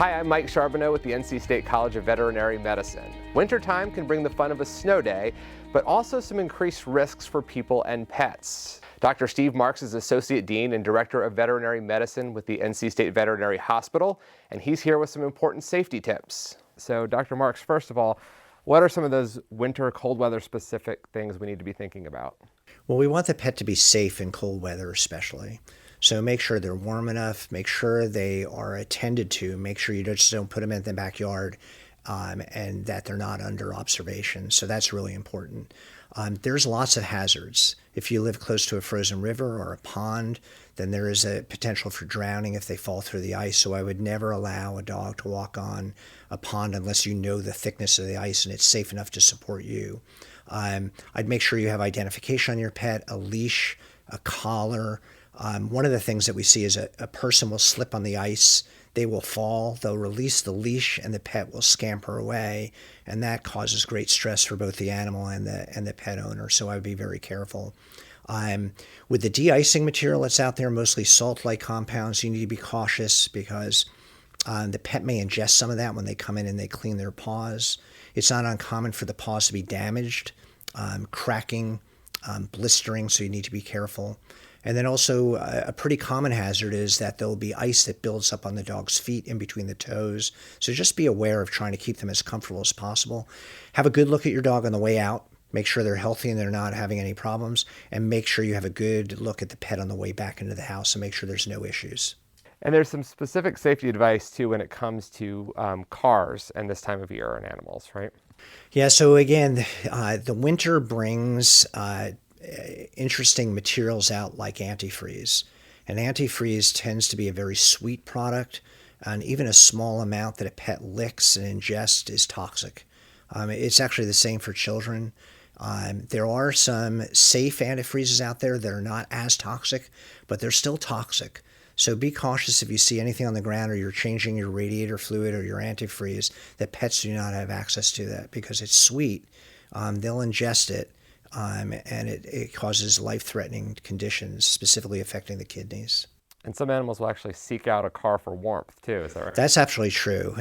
Hi, I'm Mike Charbonneau with the NC State College of Veterinary Medicine. Wintertime can bring the fun of a snow day, but also some increased risks for people and pets. Dr. Steve Marks is Associate Dean and Director of Veterinary Medicine with the NC State Veterinary Hospital, and he's here with some important safety tips. So, Dr. Marks, first of all, what are some of those winter cold weather specific things we need to be thinking about? Well, we want the pet to be safe in cold weather especially. So make sure they're warm enough, make sure they are attended to, make sure you just don't put them in the backyard and that they're not under observation. So that's really important. There's lots of hazards. If you live close to a frozen river or a pond, then there is a potential for drowning if they fall through the ice. So I would never allow a dog to walk on a pond unless you know the thickness of the ice and it's safe enough to support you. I'd make sure you have identification on your pet, a leash, a collar. One of the things that we see is a person will slip on the ice, they will fall, they'll release the leash, and the pet will scamper away, and that causes great stress for both the animal and the pet owner, so I would be very careful. With the de-icing material that's out there, mostly salt-like compounds, you need to be cautious because the pet may ingest some of that when they come in and they clean their paws. It's not uncommon for the paws to be damaged, cracking, blistering, so you need to be careful. And then also a pretty common hazard is that there'll be ice that builds up on the dog's feet in between the toes. So just be aware of trying to keep them as comfortable as possible. Have a good look at your dog on the way out. Make sure they're healthy and they're not having any problems. And make sure you have a good look at the pet on the way back into the house and make sure there's no issues. And there's some specific safety advice too when it comes to cars and this time of year and animals, right? Yeah, so again, the winter brings interesting materials out like antifreeze. And antifreeze tends to be a very sweet product, and even a small amount that a pet licks and ingests is toxic. It's actually the same for children. There are some safe antifreezes out there that are not as toxic, but they're still toxic. So be cautious if you see anything on the ground or you're changing your radiator fluid or your antifreeze, that pets do not have access to that because it's sweet. They'll ingest it. And it causes life-threatening conditions, specifically affecting the kidneys. And some animals will actually seek out a car for warmth too, is that right? That's absolutely true.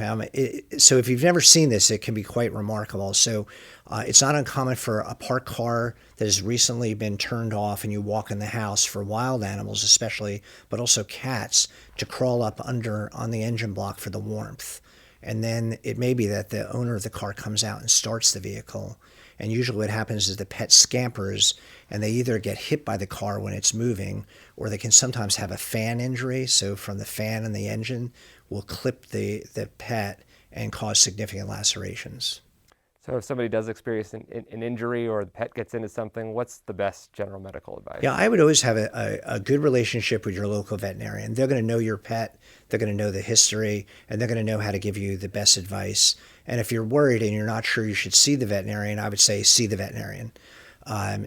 So if you've never seen this, it can be quite remarkable. So it's not uncommon for a parked car that has recently been turned off and you walk in the house for wild animals especially, but also cats, to crawl up under on the engine block for the warmth. And then it may be that the owner of the car comes out and starts the vehicle. And usually what happens is the pet scampers and they either get hit by the car when it's moving, or they can sometimes have a fan injury. So from the fan and the engine will clip the pet and cause significant lacerations. So if somebody does experience an injury or the pet gets into something, what's the best general medical advice? Yeah, I would always have a good relationship with your local veterinarian. They're going to know your pet, they're going to know the history, and they're going to know how to give you the best advice. And if you're worried and you're not sure you should see the veterinarian, I would say see the veterinarian.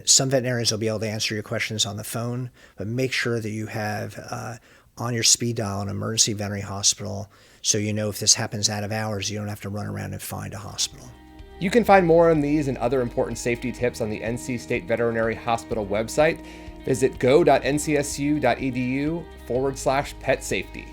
Some veterinarians will be able to answer your questions on the phone, but make sure that you have on your speed dial an emergency veterinary hospital so you know if this happens out of hours, you don't have to run around and find a hospital. You can find more on these and other important safety tips on the NC State Veterinary Hospital website. Visit go.ncsu.edu/pet safety.